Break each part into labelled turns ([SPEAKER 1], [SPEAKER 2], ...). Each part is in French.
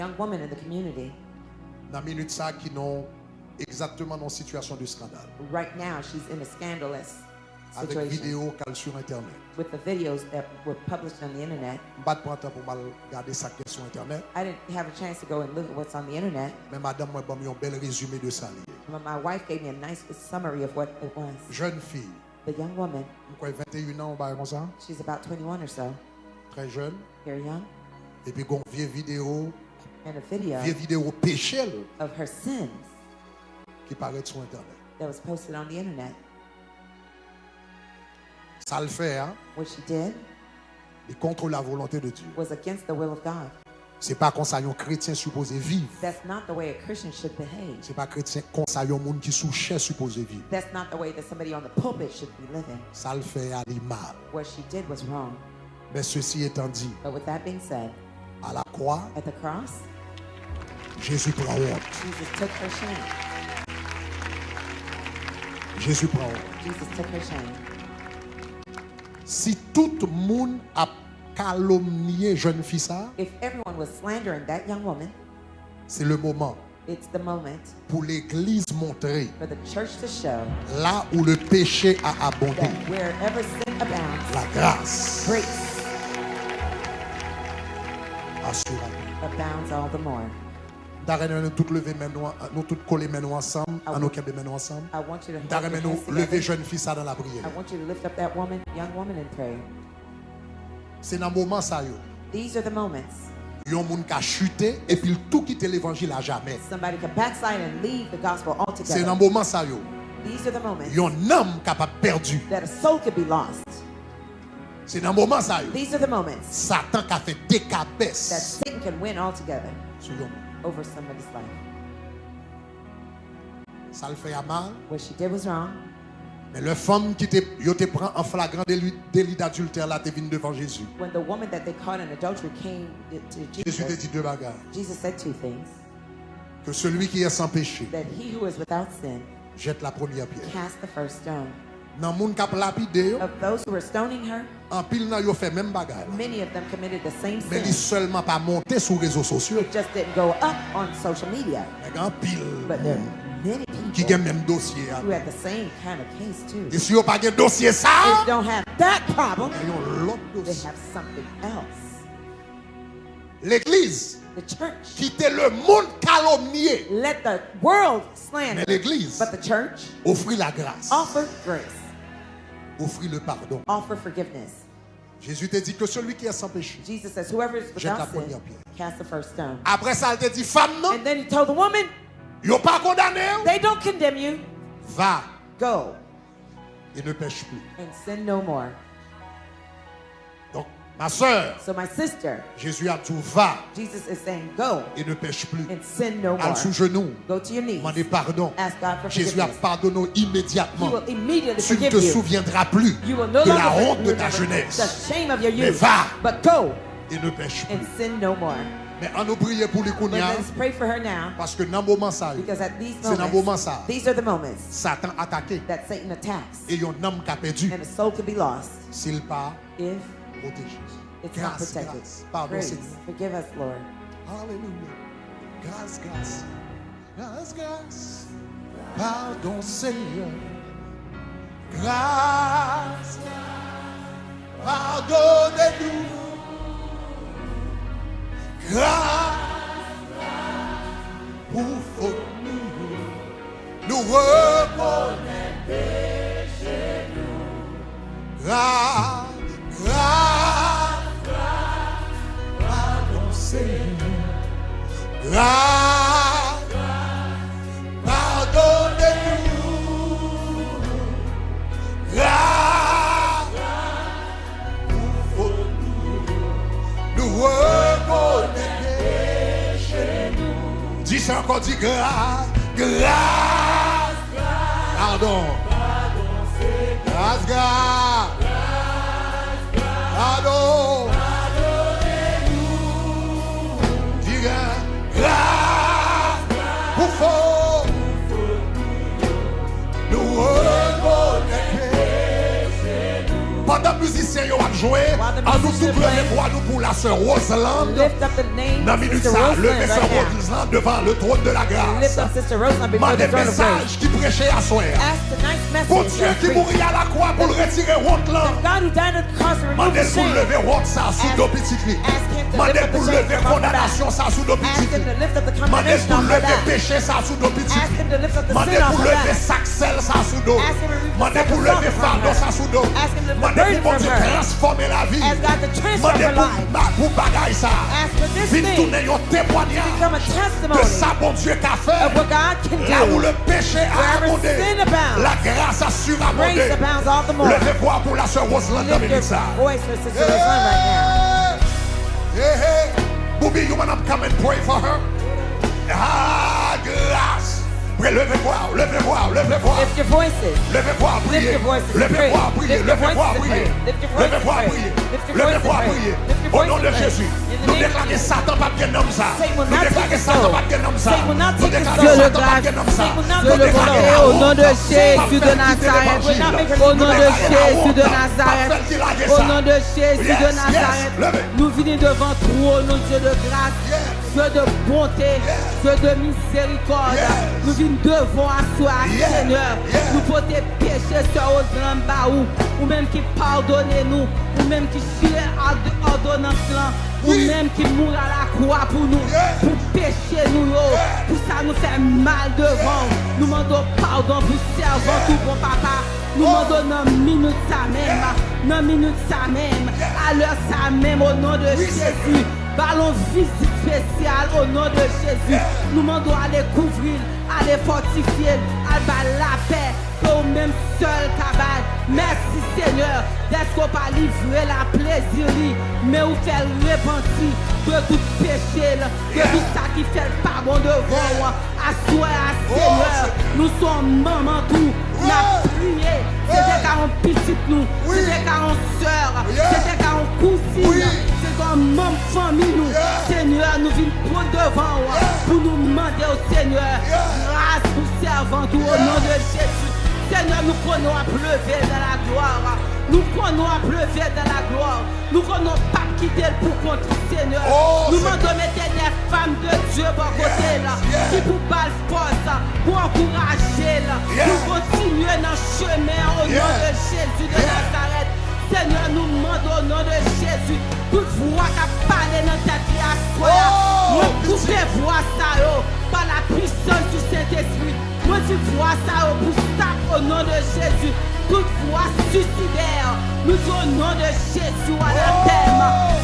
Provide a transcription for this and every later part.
[SPEAKER 1] young woman in the community.
[SPEAKER 2] Dans minute ça qui n'ont exactement dans situation de scandale.
[SPEAKER 1] Right now, she's in a scandalous
[SPEAKER 2] Avec
[SPEAKER 1] situation
[SPEAKER 2] vidéo qu'elle sur internet.
[SPEAKER 1] with the videos that were published on the internet.
[SPEAKER 2] Pas de temps pour mal regarder ça qui est sur internet.
[SPEAKER 1] I didn't have a chance to go and look at what's on the internet,
[SPEAKER 2] Mais madame moi bon un bel résumé de ça.
[SPEAKER 1] but my wife gave me a nice summary of what it was.
[SPEAKER 2] Jeune fille,
[SPEAKER 1] The young woman,
[SPEAKER 2] quoi 21 ans on va comme ça,
[SPEAKER 1] she's about 21 or so,
[SPEAKER 2] très jeune
[SPEAKER 1] very young,
[SPEAKER 2] et puis gon vieux vidéo
[SPEAKER 1] and a
[SPEAKER 2] vidéo péché
[SPEAKER 1] of her sins
[SPEAKER 2] qui paraît sur internet.
[SPEAKER 1] that was posted on the internet.
[SPEAKER 2] Ça le fait hein,
[SPEAKER 1] What she did
[SPEAKER 2] et contre la volonté de Dieu.
[SPEAKER 1] was against the will of God.
[SPEAKER 2] C'est pas comme ça un chrétien supposé vivre.
[SPEAKER 1] That's not the way a Christian should behave.
[SPEAKER 2] C'est pas chrétien comme ça un monde qui sous chair supposé vivre.
[SPEAKER 1] That's not the way that somebody on the pulpit should be living.
[SPEAKER 2] Ça le fait aller mal.
[SPEAKER 1] What she did was wrong.
[SPEAKER 2] Mais ceci étant dit,
[SPEAKER 1] But with that being said,
[SPEAKER 2] à la croix,
[SPEAKER 1] at the cross,
[SPEAKER 2] Jésus prend honte.
[SPEAKER 1] Jesus took her shame.
[SPEAKER 2] Jésus prend honte.
[SPEAKER 1] Jesus took her shame.
[SPEAKER 2] Si tout le monde a calomnié jeune fille ça,
[SPEAKER 1] If everyone was slandering that young woman,
[SPEAKER 2] c'est le moment
[SPEAKER 1] it's the moment
[SPEAKER 2] pour l'église montrer
[SPEAKER 1] for the church to show
[SPEAKER 2] là où le péché a abondé,
[SPEAKER 1] that wherever sin abounds,
[SPEAKER 2] la grâce
[SPEAKER 1] grace
[SPEAKER 2] assurément.
[SPEAKER 1] abounds all the more.
[SPEAKER 2] Nous toutes lever maintenant, nous toutes coller maintenant ensemble,
[SPEAKER 1] Ah
[SPEAKER 2] nous
[SPEAKER 1] oui.
[SPEAKER 2] camper maintenant ensemble.
[SPEAKER 1] I want you to hold
[SPEAKER 2] Darren,
[SPEAKER 1] your
[SPEAKER 2] nous
[SPEAKER 1] hands
[SPEAKER 2] lever
[SPEAKER 1] together.
[SPEAKER 2] jeune fille ça dans la prière.
[SPEAKER 1] I want you to lift up that woman, young woman, in prayer.
[SPEAKER 2] C'est dans le moment ça yo.
[SPEAKER 1] These are the moments
[SPEAKER 2] Yon moun ka chuté et puis tout quitter l'évangile à jamais.
[SPEAKER 1] somebody can backslide and leave the gospel
[SPEAKER 2] C'est dans
[SPEAKER 1] altogether.
[SPEAKER 2] le moment ça yo.
[SPEAKER 1] These are the moments
[SPEAKER 2] Yon homme capable perdu.
[SPEAKER 1] that a soul could be lost.
[SPEAKER 2] C'est dans le moment ça yo.
[SPEAKER 1] These are the moments
[SPEAKER 2] Satan qui a fait
[SPEAKER 1] that
[SPEAKER 2] décabesse
[SPEAKER 1] Satan can win altogether
[SPEAKER 2] sur yon.
[SPEAKER 1] over somebody's life.
[SPEAKER 2] Ça le fait à mal.
[SPEAKER 1] What she did was wrong,
[SPEAKER 2] Mais le femme qui te prend en flagrant délit d'adultère là te vient devant Jésus.
[SPEAKER 1] when the woman that they caught in adultery came to
[SPEAKER 2] Jésus te
[SPEAKER 1] Jesus,
[SPEAKER 2] dit deux bagages.
[SPEAKER 1] Jesus said two things.
[SPEAKER 2] Que celui qui est sans péché
[SPEAKER 1] That he who is without sin
[SPEAKER 2] jette la première pierre.
[SPEAKER 1] cast the first stone.
[SPEAKER 2] Dans moun k'ap lapide yo,
[SPEAKER 1] Of those who were stoning her,
[SPEAKER 2] en pile nan yo fait même bagage.
[SPEAKER 1] many of them committed the same
[SPEAKER 2] Mais li
[SPEAKER 1] sin.
[SPEAKER 2] seulement pas monté sur les réseaux sociaux.
[SPEAKER 1] It just didn't go up on social media.
[SPEAKER 2] Mais en pile
[SPEAKER 1] But there are many
[SPEAKER 2] qui
[SPEAKER 1] people
[SPEAKER 2] gen même dossier.
[SPEAKER 1] who had the same kind of case too.
[SPEAKER 2] Et si yo pas gen dossier
[SPEAKER 1] If
[SPEAKER 2] ça,
[SPEAKER 1] you don't have that problem,
[SPEAKER 2] mais yon l'autre
[SPEAKER 1] they
[SPEAKER 2] dossier.
[SPEAKER 1] have something else.
[SPEAKER 2] L'église
[SPEAKER 1] The church.
[SPEAKER 2] quitte le monde calomnié.
[SPEAKER 1] Let the world
[SPEAKER 2] Mais
[SPEAKER 1] slander,
[SPEAKER 2] l'église
[SPEAKER 1] but the church
[SPEAKER 2] offrit la grâce,
[SPEAKER 1] offer grace,
[SPEAKER 2] offrit le pardon.
[SPEAKER 1] offer forgiveness.
[SPEAKER 2] Jésus te dit que celui qui est sans péché.
[SPEAKER 1] Jesus says, whoever is
[SPEAKER 2] Jette la
[SPEAKER 1] without sin,
[SPEAKER 2] première pierre.
[SPEAKER 1] cast the first stone.
[SPEAKER 2] Après ça, il te dit femme non,
[SPEAKER 1] And then he told the woman,
[SPEAKER 2] yo pas condamné.
[SPEAKER 1] they don't condemn you.
[SPEAKER 2] Va
[SPEAKER 1] Go
[SPEAKER 2] et ne pêche plus.
[SPEAKER 1] and sin no more.
[SPEAKER 2] Donc ma soeur,
[SPEAKER 1] So my sister,
[SPEAKER 2] Jésus a tout va
[SPEAKER 1] Jesus is saying, go
[SPEAKER 2] et ne pêche plus.
[SPEAKER 1] and sin no more.
[SPEAKER 2] Al sous genou,
[SPEAKER 1] Go to your knees.
[SPEAKER 2] demandez pardon.
[SPEAKER 1] Ask God for
[SPEAKER 2] Jésus a
[SPEAKER 1] forgiveness.
[SPEAKER 2] pardonné
[SPEAKER 1] He
[SPEAKER 2] immédiatement.
[SPEAKER 1] will immediately
[SPEAKER 2] Tu ne
[SPEAKER 1] forgive
[SPEAKER 2] te
[SPEAKER 1] you.
[SPEAKER 2] souviendras plus
[SPEAKER 1] You will no
[SPEAKER 2] de la
[SPEAKER 1] longer
[SPEAKER 2] honte de ta
[SPEAKER 1] remember
[SPEAKER 2] jeunesse
[SPEAKER 1] the shame of your
[SPEAKER 2] Mais
[SPEAKER 1] youth.
[SPEAKER 2] va.
[SPEAKER 1] But go
[SPEAKER 2] et ne pêche plus.
[SPEAKER 1] and sin no more.
[SPEAKER 2] Mais on nous prier pour les
[SPEAKER 1] But
[SPEAKER 2] kounia
[SPEAKER 1] let's pray for her now,
[SPEAKER 2] parce que dans le moment ça,
[SPEAKER 1] because at these
[SPEAKER 2] c'est dans le moment
[SPEAKER 1] moments,
[SPEAKER 2] ça,
[SPEAKER 1] these are the moments
[SPEAKER 2] Satan attaqué
[SPEAKER 1] that Satan attacks,
[SPEAKER 2] et un homme qui a perdu
[SPEAKER 1] and a soul could be lost
[SPEAKER 2] s'il pas
[SPEAKER 1] if
[SPEAKER 2] protégé.
[SPEAKER 1] it's not
[SPEAKER 2] Grâce,
[SPEAKER 1] protected.
[SPEAKER 2] grâce. Pardon,
[SPEAKER 1] Grace,
[SPEAKER 2] Seigneur.
[SPEAKER 1] forgive us, Lord.
[SPEAKER 2] Alléluia. Grâce, grâce. Grâce, grâce. Pardon, Seigneur. Grâce. Pardonnez-nous. Grâce. Pour faute nous reconnaître chez nous. Grâce. Grâce. Pardon, Seigneur. Grâce, pardonnez-nous. Grâce, pour faute nous reconnaître chez nous. Dis ça encore, dis grâce, grâce, pardon. Grâce, grâce, pardon. Grâce, pour faute, nous reconnaître. Pendant musiciens ont joué,
[SPEAKER 1] While the
[SPEAKER 2] en nous
[SPEAKER 1] musicians
[SPEAKER 2] tout lever
[SPEAKER 1] play,
[SPEAKER 2] voix nous pour la sœur Rosaland.
[SPEAKER 1] Lift up the name
[SPEAKER 2] Dans
[SPEAKER 1] of
[SPEAKER 2] minute
[SPEAKER 1] Sister
[SPEAKER 2] ça,
[SPEAKER 1] Roseland
[SPEAKER 2] levez sœur
[SPEAKER 1] right now.
[SPEAKER 2] Rosaland devant le trône de la
[SPEAKER 1] Lift
[SPEAKER 2] grâce.
[SPEAKER 1] up Sister Roseland before
[SPEAKER 2] Mandez
[SPEAKER 1] the throne of grace.
[SPEAKER 2] message qui prêchait à soir.
[SPEAKER 1] Ask tonight's
[SPEAKER 2] Pour
[SPEAKER 1] message
[SPEAKER 2] Dieu
[SPEAKER 1] that
[SPEAKER 2] qui
[SPEAKER 1] preached.
[SPEAKER 2] mourit à la croix pour le retirer honte là.
[SPEAKER 1] God who died on the cross to remove
[SPEAKER 2] Mandez
[SPEAKER 1] the
[SPEAKER 2] pour
[SPEAKER 1] shame.
[SPEAKER 2] lever honte ça sous
[SPEAKER 1] Ask-
[SPEAKER 2] nos petits clés.
[SPEAKER 1] ask him to
[SPEAKER 2] Mandez
[SPEAKER 1] lift up
[SPEAKER 2] pour
[SPEAKER 1] the shame
[SPEAKER 2] lever
[SPEAKER 1] from our
[SPEAKER 2] condamnation ça sous nos
[SPEAKER 1] Ask
[SPEAKER 2] petits
[SPEAKER 1] him to
[SPEAKER 2] clés.
[SPEAKER 1] lift up the
[SPEAKER 2] Mandez
[SPEAKER 1] condemnation
[SPEAKER 2] pour
[SPEAKER 1] off our
[SPEAKER 2] lever
[SPEAKER 1] back.
[SPEAKER 2] péché ça sous nos petits
[SPEAKER 1] Ask him to lift up the
[SPEAKER 2] Mandez
[SPEAKER 1] sin off
[SPEAKER 2] pour
[SPEAKER 1] our
[SPEAKER 2] lever
[SPEAKER 1] back.
[SPEAKER 2] sacsel ça sous nos.
[SPEAKER 1] Ask him to remove the
[SPEAKER 2] Mandez
[SPEAKER 1] sack
[SPEAKER 2] pour
[SPEAKER 1] of
[SPEAKER 2] lever
[SPEAKER 1] salt from
[SPEAKER 2] fardeau
[SPEAKER 1] her.
[SPEAKER 2] ça sous nos.
[SPEAKER 1] Ask him to lift the
[SPEAKER 2] Mandez
[SPEAKER 1] burden
[SPEAKER 2] pour
[SPEAKER 1] from
[SPEAKER 2] Dieu
[SPEAKER 1] her.
[SPEAKER 2] transformer la vie.
[SPEAKER 1] Ask God to transform
[SPEAKER 2] Mandez
[SPEAKER 1] her life.
[SPEAKER 2] pour bagaille ça.
[SPEAKER 1] Ask for this
[SPEAKER 2] Vite
[SPEAKER 1] thing
[SPEAKER 2] tourner un témoignage
[SPEAKER 1] become a
[SPEAKER 2] de
[SPEAKER 1] testimony
[SPEAKER 2] ça bon Dieu qu'a fait.
[SPEAKER 1] of what God can
[SPEAKER 2] Là où
[SPEAKER 1] do.
[SPEAKER 2] le péché a
[SPEAKER 1] Wherever
[SPEAKER 2] abondé,
[SPEAKER 1] sin abounds,
[SPEAKER 2] la grâce a surabondé.
[SPEAKER 1] grace abounds all the more.
[SPEAKER 2] Levez voix pour la sœur Rosaland dans
[SPEAKER 1] Lift
[SPEAKER 2] minute ça.
[SPEAKER 1] your voice for Sister Roseland right now.
[SPEAKER 2] Hey. Booby, you wanna come and pray for her? Ah, grâce. Levez voix, levez voix, levez voix.
[SPEAKER 1] Lift your voices.
[SPEAKER 2] Levez voix,
[SPEAKER 1] Lift
[SPEAKER 2] priez.
[SPEAKER 1] your voices and
[SPEAKER 2] Levez
[SPEAKER 1] pray.
[SPEAKER 2] voix, priez.
[SPEAKER 1] Lift your
[SPEAKER 2] Levez voix,
[SPEAKER 1] voices and
[SPEAKER 2] priez.
[SPEAKER 1] pray. Lift your
[SPEAKER 2] Levez
[SPEAKER 1] voices
[SPEAKER 2] voix,
[SPEAKER 1] and
[SPEAKER 2] priez.
[SPEAKER 1] pray. Lift your
[SPEAKER 2] Levez
[SPEAKER 1] voices
[SPEAKER 2] voix,
[SPEAKER 1] and pray.
[SPEAKER 2] priez.
[SPEAKER 1] Lift your
[SPEAKER 2] Au nom
[SPEAKER 1] voices
[SPEAKER 2] de
[SPEAKER 1] and pray.
[SPEAKER 2] Jésus,
[SPEAKER 1] In the
[SPEAKER 2] nous
[SPEAKER 1] name of
[SPEAKER 2] déclarons
[SPEAKER 1] Jesus.
[SPEAKER 2] Satan pas bien homme ça.
[SPEAKER 1] Satan will
[SPEAKER 2] Nous
[SPEAKER 1] not
[SPEAKER 2] déclarons
[SPEAKER 1] take his
[SPEAKER 2] Satan
[SPEAKER 1] soul.
[SPEAKER 2] pas bien homme ça.
[SPEAKER 1] Satan will not
[SPEAKER 2] Nous
[SPEAKER 1] take his
[SPEAKER 2] déclarons
[SPEAKER 1] soul.
[SPEAKER 2] Satan pas bien homme ça.
[SPEAKER 1] Satan will not
[SPEAKER 2] Nous
[SPEAKER 1] take his
[SPEAKER 2] déclarons
[SPEAKER 1] soul.
[SPEAKER 3] Au nom de
[SPEAKER 2] la honte.
[SPEAKER 3] Jésus de
[SPEAKER 2] Pas faire
[SPEAKER 3] Nazareth.
[SPEAKER 2] quitter l'évangile.
[SPEAKER 3] Au nom de
[SPEAKER 2] Nous déclarons la
[SPEAKER 3] Jésus
[SPEAKER 2] honte.
[SPEAKER 3] de
[SPEAKER 2] Pas
[SPEAKER 3] Nazareth.
[SPEAKER 2] faire qu'il aille
[SPEAKER 3] Au
[SPEAKER 2] ça.
[SPEAKER 3] nom de Jésus
[SPEAKER 2] Yes,
[SPEAKER 3] de
[SPEAKER 2] yes.
[SPEAKER 3] Nazareth.
[SPEAKER 2] Levez.
[SPEAKER 3] Nous venons devant toi, notre Dieu de grâce,
[SPEAKER 2] Yes.
[SPEAKER 3] Dieu de bonté, Dieu de miséricorde.
[SPEAKER 2] Yes.
[SPEAKER 3] Nous venons devant à toi,
[SPEAKER 2] Yes.
[SPEAKER 3] Seigneur.
[SPEAKER 2] Yes.
[SPEAKER 3] Nous pour tes péchés sur aux baou, ou même qui pardonnez nous, ou même qui chie à ordonnance là, ou
[SPEAKER 2] Oui.
[SPEAKER 3] même qui mourent à la croix pour nous,
[SPEAKER 2] Yes.
[SPEAKER 3] pour pécher nous, yo. Pour ça nous fait mal devant. Nous demandons pardon pour servant tout bon papa. Nous demandons dans minute ça même, dans minute ça même, à l'heure ça même au nom de
[SPEAKER 2] Oui,
[SPEAKER 3] Jésus. Ballon visite spéciale au nom de Jésus. Nous demandons à les couvrir, à les fortifier, à battre la paix, au même seul cabane. Merci Seigneur d'être qu'on pas livré la plaisir, mais vous faire repentir de tout péché, de tout ça qui fait le pardon devant moi. Assoyez Seigneur, nous sommes maman tout. Nous avons prié, c'était car on petite nous, c'était car on soeur, c'était car on cousine, c'est comme même famille nous. Seigneur, nous venons prendre devant pour nous demander au Seigneur grâce pour servant tout au nom de Jésus. Seigneur, nous prenons à pleuver dans la gloire. Nous prenons à pleuver dans la gloire. Nous prenons pas quitter pour contre Seigneur. Nous demandons mettre des femmes de Dieu par côté là, qui pour battre force, pour encourager là, pour continuer dans le chemin au nom de Jésus de Nazareth. Seigneur, nous demandons au nom de Jésus, toute voix qui a parlé dans ta vie à soi, nous coupez voix ça par la puissance du Saint-Esprit. Moi, tu vois ça pour ça au nom de Jésus. Toute voix suicidaire, nous au nom de Jésus à la terre.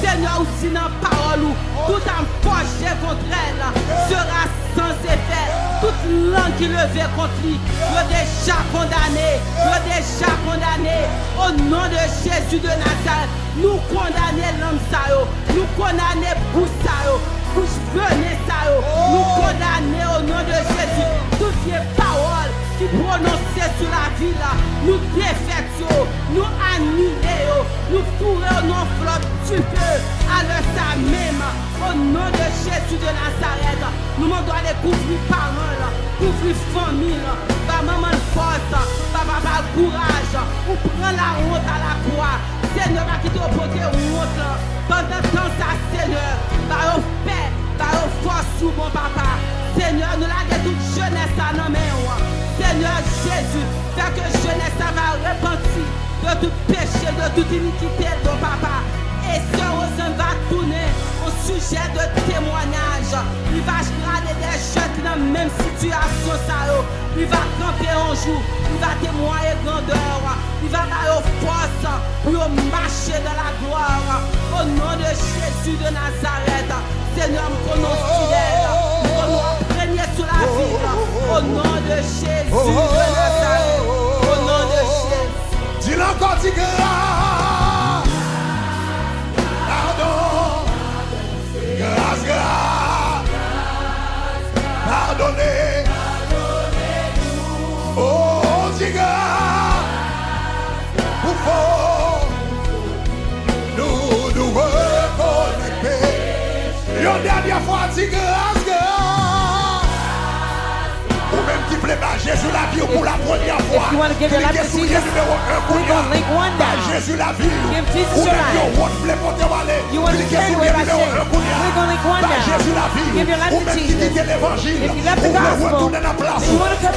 [SPEAKER 3] Seigneur, ou dit dans la parole, tout empoché contre elle sera sans effet. Toute langue qui levait contre lui, est déjà condamné. Est déjà condamné. Au nom de Jésus de Nazareth, nous condamnons l'homme ça, nous condamnons pour ça, bouche venez ça, nous condamnons au nom de Jésus. Toutes les paroles qui prononcées sur la vie là, nous défaitons, nous annulons, nous fourrons nos flottes du feu à l'heure ça même. Au nom de Jésus de Nazareth, nous demandons à les couvrir parents, couvrir famille, par maman de force, par papa de courage, ou prend la honte à la croix. Seigneur, qui te porter honte pendant temps ça, Seigneur, par paix, par force sous mon papa. Seigneur, nous laguons toute jeunesse à nos mains. Seigneur Jésus, fais que jeunesse va repentir de tout péché, de toute iniquité, ton papa. Et ce Rosen va tourner au sujet de témoignage. Il va regarder des jeunes qui dans la même situation. Il va camper un jour, il va témoigner grandeur. Il va avoir force pour marcher dans la gloire. Au nom de Jésus de Nazareth, Seigneur, nous prononce fidèle. Nous prononce premier sur la vie. Au nom de Jésus de Nazareth. Au nom de Jésus.
[SPEAKER 2] Dis-le encore, dis grâce. Pardon. Grâce, grâce. Pardonnez. Oh, dis grâce. Pour fort. Nous reconnecter. Une dernière fois, dis grâce, grâce. Ou même qui plaît Bah, Jésus la vie pour la première fois.
[SPEAKER 4] you want to give your life to
[SPEAKER 2] Cliquez sur
[SPEAKER 4] Jesus,
[SPEAKER 2] le numéro 1 pour
[SPEAKER 4] click on link 1
[SPEAKER 2] Bah,
[SPEAKER 4] now.
[SPEAKER 2] Jésus la vie.
[SPEAKER 4] Give Jesus
[SPEAKER 2] Ou
[SPEAKER 4] your
[SPEAKER 2] même
[SPEAKER 4] life.
[SPEAKER 2] yo, voulez porter aller.
[SPEAKER 4] You want to
[SPEAKER 2] Cliquez
[SPEAKER 4] stand
[SPEAKER 2] sur
[SPEAKER 4] where
[SPEAKER 2] le
[SPEAKER 4] I
[SPEAKER 2] numéro
[SPEAKER 4] say,
[SPEAKER 2] 1 pour
[SPEAKER 4] click on link 1
[SPEAKER 2] Bah,
[SPEAKER 4] now.
[SPEAKER 2] Jésus la vie.
[SPEAKER 4] Give your life
[SPEAKER 2] Ou
[SPEAKER 4] to
[SPEAKER 2] même qui
[SPEAKER 4] Jesus.
[SPEAKER 2] quitte l'évangile.
[SPEAKER 4] If you left the
[SPEAKER 2] Ou voulez
[SPEAKER 4] gospel,
[SPEAKER 2] retourner dans la place.
[SPEAKER 4] and you want to come